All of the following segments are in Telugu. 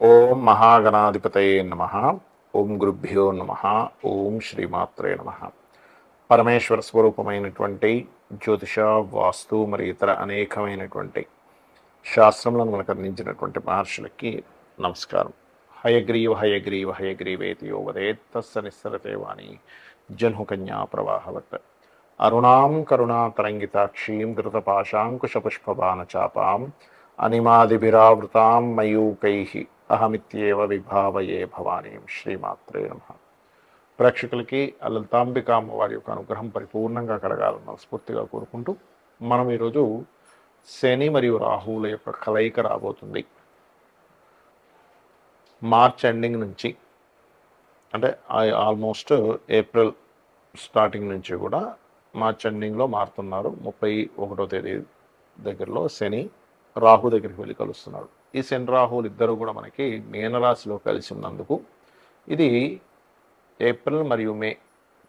ఓం మహాగణాధిపతయే నమ. ఓం గురుభ్యో నమ. ఓం శ్రీమాత్రే నమ. పరమేశ్వర స్వరూపమైనటువంటి జ్యోతిష, వాస్తు మరియు ఇతర అనేకమైనటువంటి శాస్త్రములను మనకు అందించినటువంటి మహర్షులకి నమస్కారం. హయగ్రీవ హయగ్రీవ హయగ్రీవేతి యో వదేత్ తస్స నిస్సరతే వాణి జన్హుకన్యా ప్రవాహవత్. అరుణాం కరుణాతరంగితాక్షీం ధృతపాశాంకుశపుష్పబాణచాపాం అనిమాదిభిరావృతాం మయూకైః అహమిత్యేవ విభావయే భవానీం. శ్రీమాత్రే నమ. ప్రేక్షకులకి లలితాంబిక అమ్మవారి యొక్క అనుగ్రహం పరిపూర్ణంగా కలగాలన్న స్ఫూర్తిగా కోరుకుంటూ మనం ఈరోజు శని మరియు రాహువుల యొక్క కలయిక రాబోతుంది. మార్చ్ ఎండింగ్ నుంచి, అంటే ఆల్మోస్ట్ ఏప్రిల్ స్టార్టింగ్ నుంచి కూడా మార్చ్ ఎండింగ్లో మారుతున్నారు. 31వ తేదీ దగ్గరలో శని రాహు దగ్గరికి వెళ్ళి కలుస్తున్నాడు. ఈ శని రాహువులు ఇద్దరు కూడా మనకి మీనరాశిలో కలిసి ఉన్నందుకు ఇది ఏప్రిల్ మరియు మే,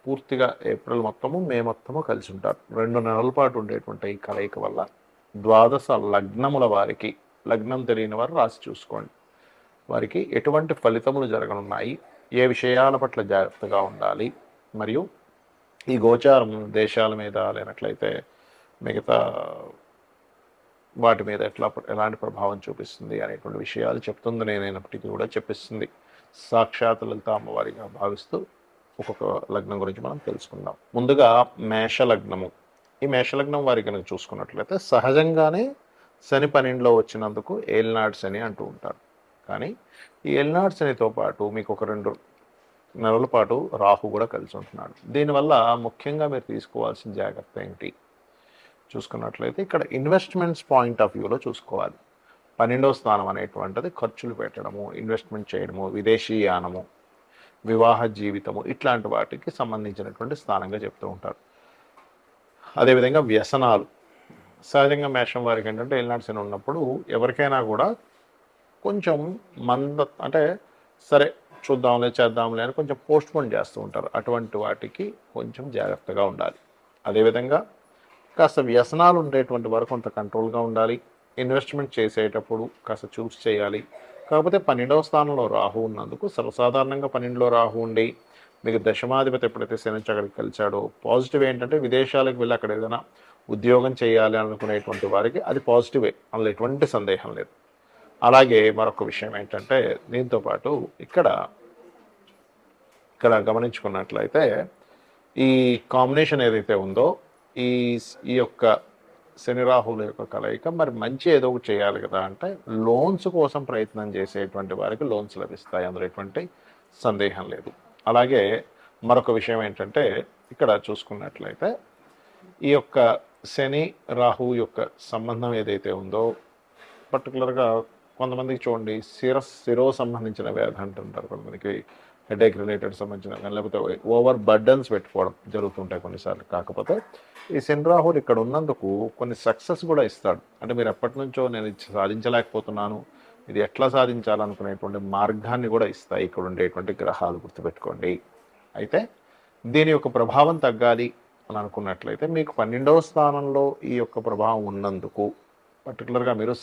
పూర్తిగా ఏప్రిల్ మొత్తము మే మొత్తము కలిసి ఉంటారు. 2 నెలల పాటు ఉండేటువంటి ఈ కలయిక వల్ల ద్వాదశ లగ్నముల వారికి, లగ్నం తెలియని వారు రాసి చూసుకోండి, వారికి ఎటువంటి ఫలితములు జరగనున్నాయి, ఏ విషయాల పట్ల జాగ్రత్తగా ఉండాలి, మరియు ఈ గోచారం దేశాల మీద లేనట్లయితే మిగతా వాటి మీద ఎలాంటి ప్రభావం చూపిస్తుంది అనేటువంటి విషయాలు చెప్తుంది. నేనైనప్పటికీ కూడా చెప్పిస్తుంది సాక్షాత్ లలిత అమ్మవారిగా భావిస్తూ ఒక్కొక్క లగ్నం గురించి మనం తెలుసుకుందాం. ముందుగా మేషలగ్నము. ఈ మేషలగ్నం వారికి కనుక చూసుకున్నట్లయితే సహజంగానే శని 12లో వచ్చినందుకు ఏలినాడు శని అంటూ ఉంటారు. కానీ ఈ ఏలినాడు శనితో పాటు మీకు ఒక 2 నెలల పాటు రాహు కూడా కలిసి ఉంటున్నాడు. దీనివల్ల ముఖ్యంగా మీరు తీసుకోవాల్సిన జాగ్రత్త ఏంటి చూసుకున్నట్లయితే ఇక్కడ ఇన్వెస్ట్మెంట్స్ పాయింట్ ఆఫ్ వ్యూలో చూసుకోవాలి. 12వ స్థానం అనేటువంటిది ఖర్చులు పెట్టడము, ఇన్వెస్ట్మెంట్ చేయడము, విదేశీయానము, వివాహ జీవితము, ఇట్లాంటి వాటికి సంబంధించినటువంటి స్థానంగా చెప్తూ ఉంటారు. అదేవిధంగా వ్యసనాలు. సహజంగా మేషం వారికి ఏంటంటే ఏలినాడు శని ఉన్నప్పుడు ఎవరికైనా కూడా కొంచెం అంటే సరే చూద్దాంలే చేద్దాంలే అని కొంచెం పోస్ట్పోన్ చేస్తూ ఉంటారు. అటువంటి వాటికి కొంచెం జాగ్రత్తగా ఉండాలి. అదేవిధంగా కాస్త వ్యసనాలు ఉండేటువంటి వారు కొంత కంట్రోల్గా ఉండాలి. ఇన్వెస్ట్మెంట్ చేసేటప్పుడు కాస్త చూసి చేయాలి. కాకపోతే 12వ స్థానంలో రాహు ఉన్నందుకు సర్వసాధారణంగా 12లో రాహు ఉండి మీకు దశమాధిపతి ఎప్పుడైతే శని అక్కడికి కలిశాడో పాజిటివ్ ఏంటంటే విదేశాలకు వెళ్ళి అక్కడ ఏదైనా ఉద్యోగం చేయాలి అనుకునేటువంటి వారికి అది పాజిటివే, అందులో ఎటువంటి సందేహం లేదు. అలాగే మరొక విషయం ఏంటంటే దీంతో పాటు ఇక్కడ గమనించుకున్నట్లయితే ఈ కాంబినేషన్ ఏదైతే ఉందో ఈ యొక్క శని రాహువుల యొక్క కలయిక మరి మంచి ఏదో ఒకటి చేయాలి కదా అంటే లోన్స్ కోసం ప్రయత్నం చేసేటువంటి వారికి లోన్స్ లభిస్తాయి, అందులో ఎటువంటి సందేహం లేదు. అలాగే మరొక విషయం ఏంటంటే ఇక్కడ చూసుకున్నట్లయితే ఈ యొక్క శని రాహు యొక్క సంబంధం ఏదైతే ఉందో పర్టికులర్గా కొంతమందికి చూడండి శిరో సంబంధించిన వ్యాధి అంటుంటారు, కొంతమందికి హెడేక్ రిలేటెడ్ సంబంధించిన కానీ లేకపోతే ఓవర్ బర్డన్స్ పెట్టుకోవడం జరుగుతుంటాయి కొన్నిసార్లు. కాకపోతే ఈ శని రాహులు ఇక్కడ ఉన్నందుకు కొన్ని సక్సెస్ కూడా ఇస్తాడు. అంటే మీరు ఎప్పటి నుంచో నేను సాధించలేకపోతున్నాను, ఇది ఎట్లా సాధించాలనుకునేటువంటి మార్గాన్ని కూడా ఇస్తాయి ఇక్కడ ఉండేటువంటి గ్రహాలు, గుర్తుపెట్టుకోండి. అయితే దీని యొక్క ప్రభావం తగ్గాలి అని అనుకున్నట్లయితే మీకు 12వ స్థానంలో ఈ యొక్క ప్రభావం ఉన్నందుకు పర్టికులర్గా మీరు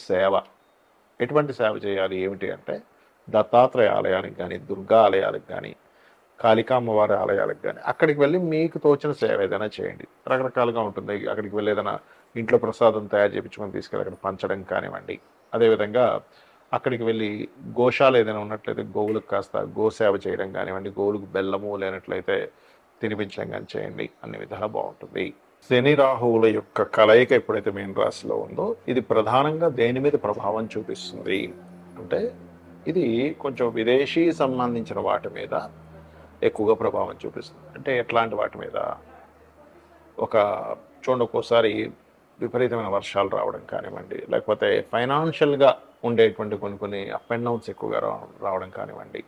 ఎటువంటి సేవ చేయాలి ఏమిటి అంటే దత్తాత్రేయ ఆలయానికి కానీ, దుర్గా ఆలయాలకు కానీ, కాళికామ్మవారి ఆలయాలకు కానీ అక్కడికి వెళ్ళి మీకు తోచిన సేవ ఏదైనా చేయండి. రకరకాలుగా ఉంటుంది. అక్కడికి వెళ్ళి ఏదైనా ఇంట్లో ప్రసాదం తయారు చేయించుకొని తీసుకెళ్ళి అక్కడ పంచడం కానివ్వండి. అదేవిధంగా అక్కడికి వెళ్ళి గోశాల ఏదైనా ఉన్నట్లయితే గోవులకు కాస్త గోసేవ చేయడం కానివ్వండి, గోవులకు బెల్లము లేనట్లయితే తినిపించడం కానీ చేయండి. అన్ని విధాలా బాగుంటుంది. శని రాహువుల యొక్క కలయిక ఎప్పుడైతే మీన రాశిలో ఉందో ఇది ప్రధానంగా దేని మీద ప్రభావం చూపిస్తుంది అంటే ఇది కొంచెం విదేశీ సంబంధించిన వాటి మీద ఎక్కువగా ప్రభావం చూపిస్తుంది. అంటే ఎట్లాంటి వాటి మీద, చూడండి ఒక్కోసారి విపరీతమైన వర్షాలు రావడం కానివ్వండి, లేకపోతే ఫైనాన్షియల్గా ఉండేటువంటి కొన్ని అప్ అండ్ డౌన్స్ ఎక్కువగా రావడం కానివ్వండి,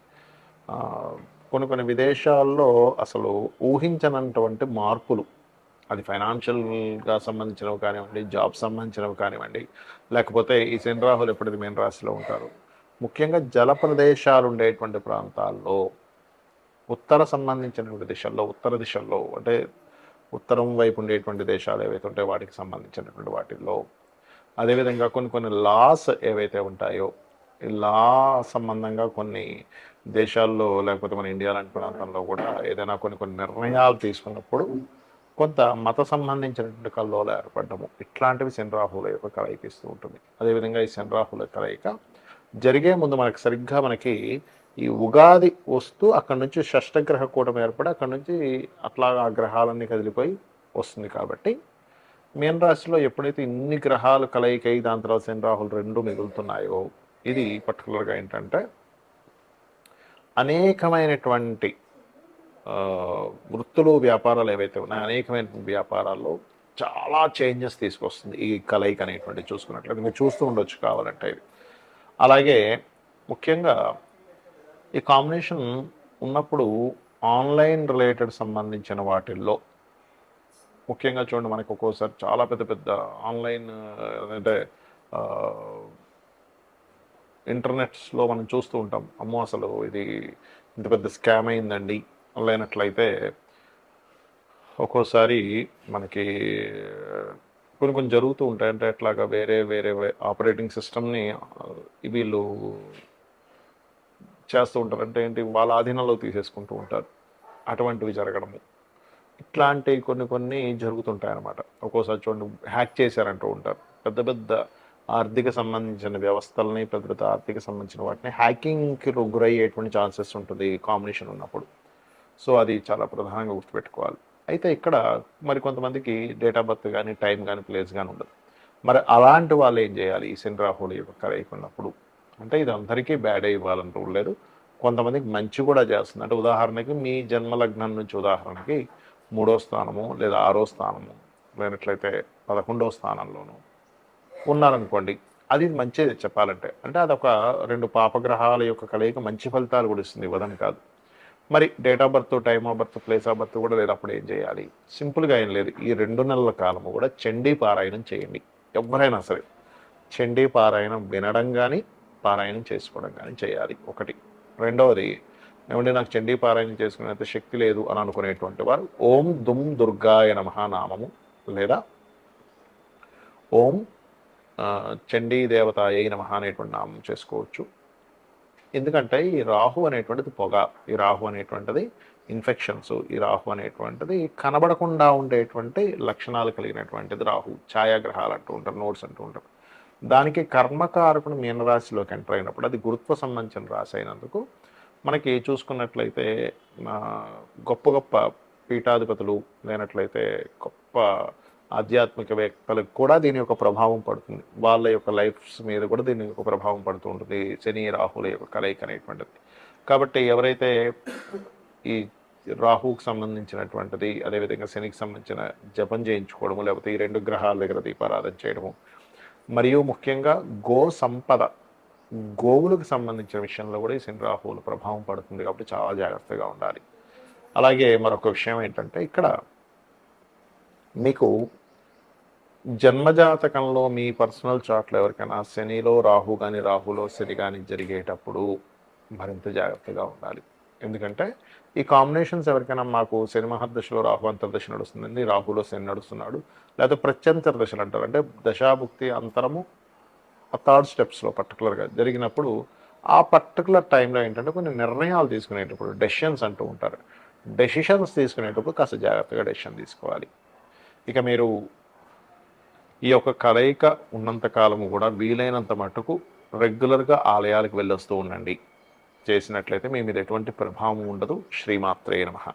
కొన్ని విదేశాల్లో అసలు ఊహించనటువంటి మార్పులు, అది ఫైనాన్షియల్గా సంబంధించినవి కానివ్వండి, జాబ్ సంబంధించినవి కానివ్వండి, లేకపోతే ఈ శని రాహులు ఎప్పుడైతే మీన రాశిలో ఉంటారో ముఖ్యంగా జల ప్రదేశాలు ఉండేటువంటి ప్రాంతాల్లో ఉత్తర సంబంధించినటువంటి ఉత్తర దిశల్లో అంటే ఉత్తరం వైపు ఉండేటువంటి దేశాలు ఏవైతే ఉంటాయో వాటికి సంబంధించినటువంటి వాటిల్లో, అదేవిధంగా కొన్ని లాస్ ఏవైతే ఉంటాయో లా సంబంధంగా కొన్ని దేశాల్లో లేకపోతే మన ఇండియా లాంటి ప్రాంతంలో కూడా ఏదైనా కొన్ని కొన్ని నిర్ణయాలు తీసుకున్నప్పుడు కొంత మత సంబంధించినటువంటి కల్లోలు ఏర్పడము ఇట్లాంటివి శని రాహుల యొక్క కలయిక ఇస్తూ ఉంటుంది. అదేవిధంగా ఈ శని రాహుల కలయిక జరిగే ముందు మనకి ఈ ఉగాది వస్తూ అక్కడి నుంచి షష్టగ్రహ కూటమి ఏర్పడి అక్కడి నుంచి అట్లా ఆ గ్రహాలన్నీ కదిలిపోయి వస్తుంది. కాబట్టి మీన రాశిలో ఎప్పుడైతే ఇన్ని గ్రహాలు కలయికై దాని తర్వాత శని రాహులు రెండు మిగులుతున్నాయో ఇది పర్టికులర్గా ఏంటంటే అనేకమైనటువంటి వృత్తులు వ్యాపారాలు ఏవైతే ఉన్నాయో అనేకమైన వ్యాపారాల్లో చాలా చేంజెస్ తీసుకొస్తుంది ఈ కలయిక అనేటువంటి చూసుకున్నట్లయితే మీరు చూస్తూ ఉండొచ్చు కావాలంటే ఇది. అలాగే ముఖ్యంగా ఈ కాంబినేషన్ ఉన్నప్పుడు ఆన్లైన్ రిలేటెడ్ సంబంధించిన వాటిల్లో ముఖ్యంగా చూడండి మనకు ఒక్కోసారి చాలా పెద్ద పెద్ద ఆన్లైన్ అంటే ఇంటర్నెట్స్లో మనం చూస్తూ ఉంటాం, అమ్మో అసలు ఇది ఇంత పెద్ద స్కామ్ అయిందండి ఆన్లైన్ అట్లయితే ఒక్కోసారి మనకి కొన్ని కొన్ని జరుగుతూ ఉంటాయి. అంటే అట్లాగా వేరే వేరే ఆపరేటింగ్ సిస్టమ్ని వీళ్ళు చేస్తూ ఉంటారు. అంటే ఏంటి వాళ్ళ ఆధీనంలో తీసేసుకుంటూ ఉంటారు. అటువంటివి జరగడము ఇట్లాంటివి కొన్ని కొన్ని జరుగుతుంటాయి అన్నమాట. ఒక్కోసారి చూడండి హ్యాక్ చేశారంటూ ఉంటారు. పెద్ద పెద్ద ఆర్థిక సంబంధించిన వ్యవస్థలని పెద్ద పెద్ద ఆర్థిక సంబంధించిన వాటిని హ్యాకింగ్కి గురయ్యేటువంటి ఛాన్సెస్ ఉంటుంది కాంబినేషన్ ఉన్నప్పుడు. సో అది చాలా ప్రధానంగా గుర్తుపెట్టుకోవాలి. అయితే ఇక్కడ మరి కొంతమందికి డేట్ ఆఫ్ బర్త్ కానీ టైం కానీ ప్లేస్ కానీ ఉండదు. మరి అలాంటి వాళ్ళు ఏం చేయాలి ఈ శని రాహుల యొక్క కలయిక ఉన్నప్పుడు? అంటే ఇది అందరికీ బ్యాడ్ ఇవ్వాలని రూల్ లేదు, కొంతమందికి మంచి కూడా చేస్తుంది. అంటే ఉదాహరణకి మీ జన్మలగ్నం నుంచి ఉదాహరణకి 3వ స్థానము లేదా 6వ స్థానము లేనట్లయితే 11వ స్థానంలోనూ ఉన్నారనుకోండి, అది మంచిది చెప్పాలంటే. అంటే అదొక 2 పాపగ్రహాల యొక్క కలయిక మంచి ఫలితాలు కూడా ఇస్తుంది, ఇవ్వదని కాదు. మరి date of birth time of birth place of birth కూడా లేదు, అప్పుడు ఏం చేయాలి? సింపుల్గా ఏం లేదు, ఈ 2 నెలల కాలము కూడా చండీ పారాయణం చేయండి. ఎవరైనా సరే చండీ పారాయణం వినడం కానీ పారాయణం చేసుకోవడం కానీ చేయాలి ఒకటి. రెండవది ఏమంటే నాకు చండీ పారాయణం చేసుకునేంత శక్తి లేదు అని అనుకునేటువంటి వారు ఓం దుమ్ దుర్గాయ నమః నామము లేదా ఓం చండీ దేవతాయ నమః అనేటువంటి నామం చేసుకోవచ్చు. ఎందుకంటే ఈ రాహు అనేటువంటిది పొగ, ఈ రాహు అనేటువంటిది ఇన్ఫెక్షన్స్, ఈ రాహు అనేటువంటిది కనబడకుండా ఉండేటువంటి లక్షణాలు కలిగినటువంటిది రాహు. ఛాయాగ్రహాలు అంటూ ఉంటారు, నోట్స్ అంటూ ఉంటారు. దానికి కర్మకారకుడు మీనరాశిలోకి ఎంటర్ అయినప్పుడు అది గురుత్వ సంబంధించిన రాశి అయినందుకు మనకి చూసుకున్నట్లయితే గొప్ప గొప్ప పీఠాధిపతులు లేనట్లయితే గొప్ప ఆధ్యాత్మికవేత్తలకు కూడా దీని యొక్క ప్రభావం పడుతుంది. వాళ్ళ యొక్క లైఫ్స్ మీద కూడా దీని యొక్క ప్రభావం పడుతూ ఉంటుంది శని రాహుల యొక్క కలయిక అనేటువంటిది. కాబట్టి ఎవరైతే ఈ రాహుకు సంబంధించినటువంటిది అదేవిధంగా శనికి సంబంధించిన జపం చేయించుకోవడము లేకపోతే ఈ 2 గ్రహాల దగ్గర దీపారాధన చేయడము మరియు ముఖ్యంగా గో సంపద గోవులకు సంబంధించిన విషయంలో కూడా ఈ శని రాహువుల ప్రభావం పడుతుంది. కాబట్టి చాలా జాగ్రత్తగా ఉండాలి. అలాగే మరొక విషయం ఏంటంటే ఇక్కడ మీకు జన్మజాతకంలో మీ పర్సనల్ చార్ట్లో ఎవరికైనా శనిలో రాహు కానీ రాహులో శని కానీ జరిగేటప్పుడు మరింత జాగ్రత్తగా ఉండాలి. ఎందుకంటే ఈ కాంబినేషన్స్ ఎవరికైనా మాకు శని మహర్దశలో రాహు అంతర్దశ నడుస్తుందండి, రాహులో శని నడుస్తున్నాడు, లేకపోతే ప్రత్యంతర దశలు అంటారు, అంటే దశాభుక్తి అంతరము ఆ 3rd స్టెప్స్లో పర్టికులర్గా జరిగినప్పుడు ఆ పర్టికులర్ టైంలో ఏంటంటే కొన్ని నిర్ణయాలు తీసుకునేటప్పుడు డెసిషన్స్ అంటూ ఉంటారు. డెసిషన్స్ తీసుకునేటప్పుడు కాస్త జాగ్రత్తగా డెసిషన్ తీసుకోవాలి. ఇక మీరు ఈ యొక్క కలయిక ఉన్నంతకాలము కూడా వీలైనంత మటుకు రెగ్యులర్గా ఆలయాలకు వెళ్ళొస్తూ ఉండండి. చేసినట్లయితే మీ మీద ఎటువంటి ప్రభావం ఉండదు. శ్రీమాత్రే నమః.